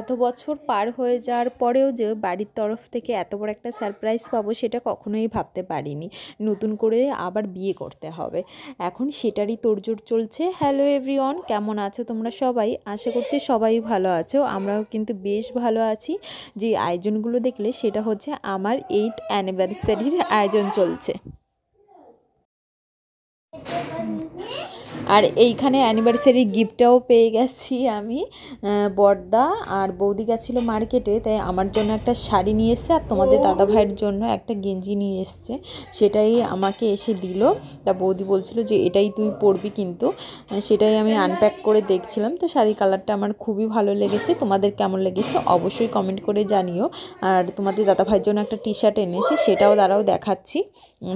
এত বছর পার হয়ে যাওয়ার পরেও যে বাড়ির তরফ থেকে এত বড় একটা সারপ্রাইজ পাবো সেটা কখনোই ভাবতে পারিনি। নতুন করে আবার বিয়ে করতে হবে, এখন সেটারই তোড়জোড় চলছে। হ্যালো এভরিওয়ান, কেমন আছো তোমরা সবাই? আশা করছি সবাই ভালো আছো, আমরাও কিন্তু বেশ ভালো আছি। যে আয়োজনগুলো দেখলে সেটা হচ্ছে আমার 8th অ্যানিভার্সারির আয়োজন চলছে। আর এইখানে অ্যানিভার্সারি গিফটটাও পেয়ে গেছি আমি। বড়দা আর বৌদি গেছিলো মার্কেটে, তাই আমার জন্য একটা শাড়ি নিয়ে এসছে আর তোমাদের দাদা ভাইয়ের জন্য একটা গেঞ্জি নিয়ে এসছে, সেটাই আমাকে এসে দিল। তা বৌদি বলছিল যে এটাই তুই পরবি, কিন্তু সেটাই আমি আনপ্যাক করে দেখছিলাম। তো শাড়ি কালারটা আমার খুবই ভালো লেগেছে, তোমাদের কেমন লেগেছে অবশ্যই কমেন্ট করে জানিও। আর তোমাদের দাদা ভাইয়ের জন্য একটা টি শার্ট এনেছে, সেটাও দাঁড়াও দেখাচ্ছি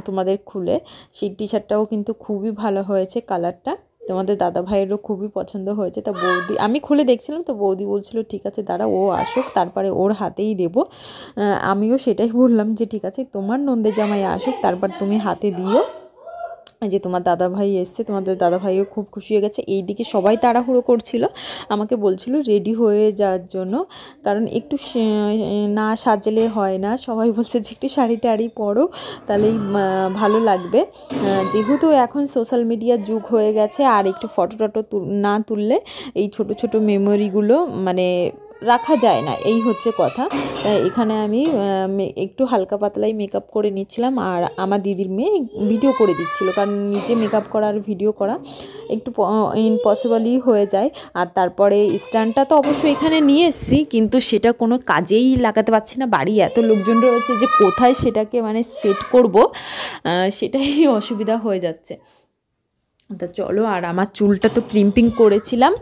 তোমাদের খুলে। সেই টি শার্টটাও কিন্তু খুবই ভালো হয়েছে, কালারটা তোমাদের দাদা ভাইয়েরও খুবই পছন্দ হয়েছে। তা বৌদি, আমি খুলে দেখছিলাম তো বৌদি বলছিল ঠিক আছে দাঁড়া ও আসুক তারপরে ওর হাতেই দেবো। আমিও সেটাই বললাম যে ঠিক আছে তোমার নন্দের জামাই আসুক তারপর তুমি হাতে দিও। যে তোমার দাদা ভাই এসছে, তোমাদের দাদা ভাইও খুব খুশি হয়ে গেছে। এইদিকে সবাই তাড়াহুড়ো করছিল, আমাকে বলছিল রেডি হয়ে যাওয়ার জন্য, কারণ একটু না সাজলে হয় না। সবাই বলছে যে একটু শাড়ি টাড়ি পরো তাহলেই ভালো লাগবে। যেহেতু এখন সোশ্যাল মিডিয়ার যুগ হয়ে গেছে, আর একটু ফটো টটো না তুললে এই ছোট ছোট মেমোরিগুলো মানে রাখা যায় না, এই হচ্ছে কথা। এখানে আমি একটু হালকা পাতলাই মেকআপ করে নিচ্ছিলাম, আর আমার দিদির মেয়ে ভিডিও করে দিচ্ছিল, কারণ নিজে মেকআপ করা আর ভিডিও করা একটু ইম্পসিবলই হয়ে যায়। আর তারপরে স্ট্যান্ডটা তো অবশ্যই এখানে নিয়ে এসেছি, কিন্তু সেটা কোনো কাজেই লাগাতে পারছি না, বাড়ি এত লোকজন রয়েছে যে কোথায় সেটাকে মানে সেট করব সেটাই অসুবিধা হয়ে যাচ্ছে। তা চলো, আর আমার চুলটা তো ক্রিম্পিং করেছিলাম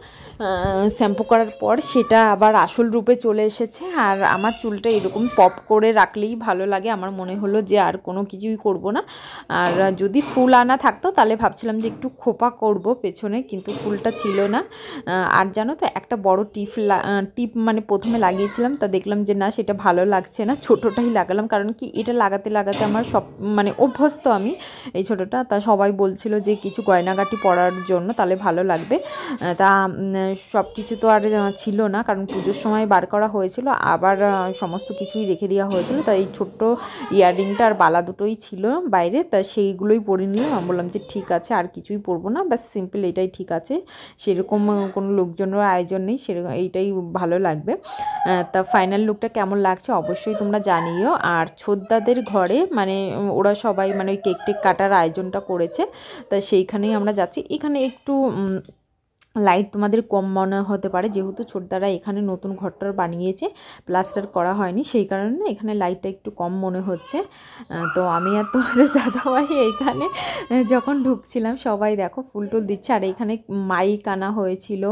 শ্যাম্পু করার পর, সেটা আবার আসল রূপে চলে এসেছে। আর আমার চুলটা এরকম পপ করে রাখলেই ভালো লাগে, আমার মনে হলো যে আর কোনো কিছুই করব না। আর যদি ফুল আনা থাকতো তাহলে ভাবছিলাম যে একটু খোপা করব পেছনে, কিন্তু ফুলটা ছিল না। আর জানো তো একটা বড় টিপ মানে প্রথমে লাগিয়েছিলাম, তা দেখলাম যে না সেটা ভালো লাগছে না, ছোটোটাই লাগালাম। কারণ কি এটা লাগাতে লাগাতে আমার সব মানে অভ্যস্ত আমি এই ছোটোটা। তা সবাই বলছিল যে কিছু গয়নাগাটি পরার জন্য তাহলে ভালো লাগবে। তা সব কিছু তো আর ছিল না, কারণ পুজোর সময় বার করা হয়েছিল, আবার সমস্ত কিছুই রেখে দেওয়া হয়েছিল। তাই এই ছোট্ট ইয়াররিংটা আর বালা দুটোই ছিল বাইরে, তা সেইগুলোই পরে নিলাম। আমি বললাম যে ঠিক আছে আর কিছুই পরবো না, ব্যাস সিম্পল এটাই ঠিক আছে, সেরকম কোনো লোকজনের আয়োজন নেই, সেরকম এইটাই ভালো লাগবে। তা ফাইনাল লুকটা কেমন লাগছে অবশ্যই তোমরা জানিও। আর ছোদ্দাদের ঘরে মানে ওরা সবাই মানে ওই কেক টেক কাটার আয়োজনটা করেছে, তা সেইখানেই আমরা যাচ্ছি। এখানে একটু লাইট তোমাদের কম মনে হতে পারে, যেহেতু ছোটদারা এখানে নতুন ঘরটা বানিয়েছে, প্লাস্টার করা হয়নি, সেই কারণে এখানে লাইটটা একটু কম মনে হচ্ছে। তো আমি আর তোমাদের দাদাভাই এইখানে যখন ঢুকছিলাম সবাই দেখো ফুল টুল দিচ্ছে, আর এইখানে মাইক আনা হয়েছিল,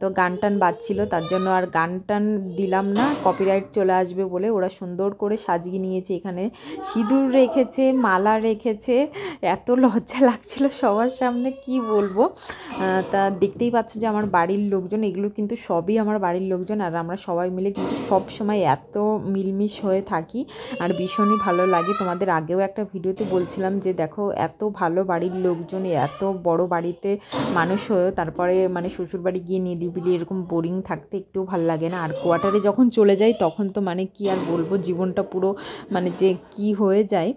তো গান টান বাজছিল, তার জন্য আর গান টান দিলাম না, কপিরাইট চলে আসবে বলে। ওরা সুন্দর করে সাজিয়ে নিয়েছে, এখানে সিঁদুর রেখেছে, মালা রেখেছে, এত লজ্জা লাগছিল সবার সামনে কি বলবো। তা দেখতেই পাচ্ছ যে আমার বাড়ির লোকজন, এগুলো কিন্তু সবই আমার বাড়ির লোকজন, আর আমরা সবাই মিলে কিন্তু সব সময় এত মিলমিশ হয়ে থাকি, আর ভীষণই ভালো লাগে। তোমাদের আগেও একটা ভিডিওতে বলছিলাম যে দেখো এত ভালো বাড়ির লোকজন, এত বড় বাড়িতে মানুষ হয়েও তারপরে মানে শ্বশুরবাড়ি গিয়ে নিরিবিলি এরকম বোরিং থাকতে একটু ভালো লাগে না। আর কোয়ার্টারে যখন চলে যাই তখন তো মানে কি আর বলবো, জীবনটা পুরো মানে যে কি হয়ে যায়।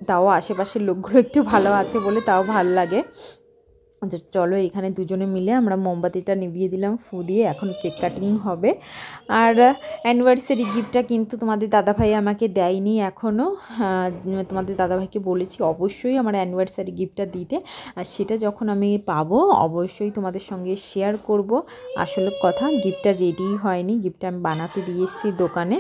তাও আশেপাশের লোকগুলো একটু ভালো আছে বলে তাও ভালো লাগে। চলো এখানে দুজনে মিলে আমরা মোমবাতিটা নিভিয়ে দিলাম ফু দিয়ে, এখন কেক কাটিং হবে। আর অ্যানিভার্সারি গিফটটা কিন্তু তোমাদের দাদাভাই আমাকে দেয়নি এখনও, তোমাদের দাদাভাইকে বলেছি অবশ্যই আমার অ্যানিভার্সারি গিফটটা দিতে, আর সেটা যখন আমি পাবো অবশ্যই তোমাদের সঙ্গে শেয়ার করব। আসলে কথা গিফটটা রেডিই হয়নি, গিফটটা আমি বানাতে দিয়ে এসেছি দোকানে।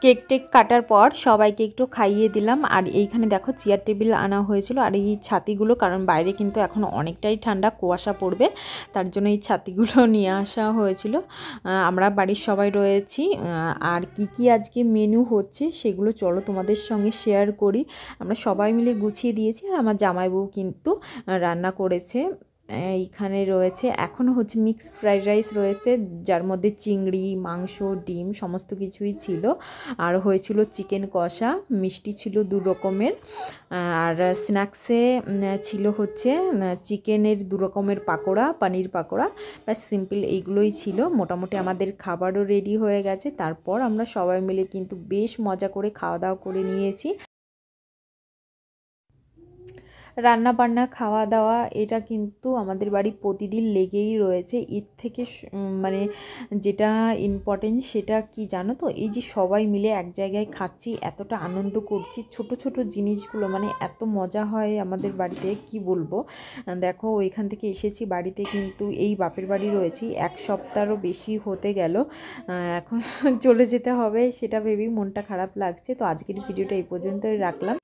কেক টেক কাটার পর সবাইকে একটু খাইয়ে দিলাম। আর এইখানে দেখো চেয়ার টেবিল আনা হয়েছিল আর এই ছাতিগুলো, কারণ বাইরে কিন্তু এখন অনেকটাই ঠান্ডা, কুয়াশা পড়বে, তার জন্য এই ছাতিগুলো নিয়ে আসা হয়েছিল। আমরা বাড়ির সবাই রয়েছি। আর কি আজকে মেনু হচ্ছে সেগুলো চলো তোমাদের সঙ্গে শেয়ার করি। আমরা সবাই মিলে গুছিয়ে দিয়েছি আর আমার জামাইবউ কিন্তু রান্না করেছে। এইখানে রয়েছে এখনও হচ্ছে মিক্সড ফ্রাইড রাইস রয়েছে, যার মধ্যে চিংড়ি, মাংস, ডিম সমস্ত কিছুই ছিল। আর হয়েছিল চিকেন কষা, মিষ্টি ছিল 2 রকমের। আর স্ন্যাক্সে ছিল হচ্ছে চিকেনের 2 রকমের পাকোড়া, পানির পাকোড়া, ব্যাস সিম্পল এইগুলোই ছিল। মোটামুটি আমাদের খাবারও রেডি হয়ে গেছে। তারপর আমরা সবাই মিলে কিন্তু বেশ মজা করে খাওয়া দাওয়া করে নিয়েছি। রান্না বান্না খাওয়া দাওয়া এটা কিন্তু আমাদের বাড়ি প্রতিদিন লেগেই রয়েছে। এর থেকে মানে যেটা ইম্পর্টেন্ট সেটা কি জানো তো, এই যে সবাই মিলে এক জায়গায় খাচ্ছি, এতটা আনন্দ করছি, ছোট ছোট জিনিসগুলো মানে এত মজা হয় আমাদের বাড়িতে, কি বলবো। দেখো ওইখান থেকে এসেছি বাড়িতে, কিন্তু এই বাপের বাড়ি রয়েছি 1 সপ্তাহেরও বেশি হতে গেল। এখন চলে যেতে হবে সেটা ভেবেই মনটা খারাপ লাগছে। তো আজকের ভিডিওটা এই পর্যন্তই রাখলাম।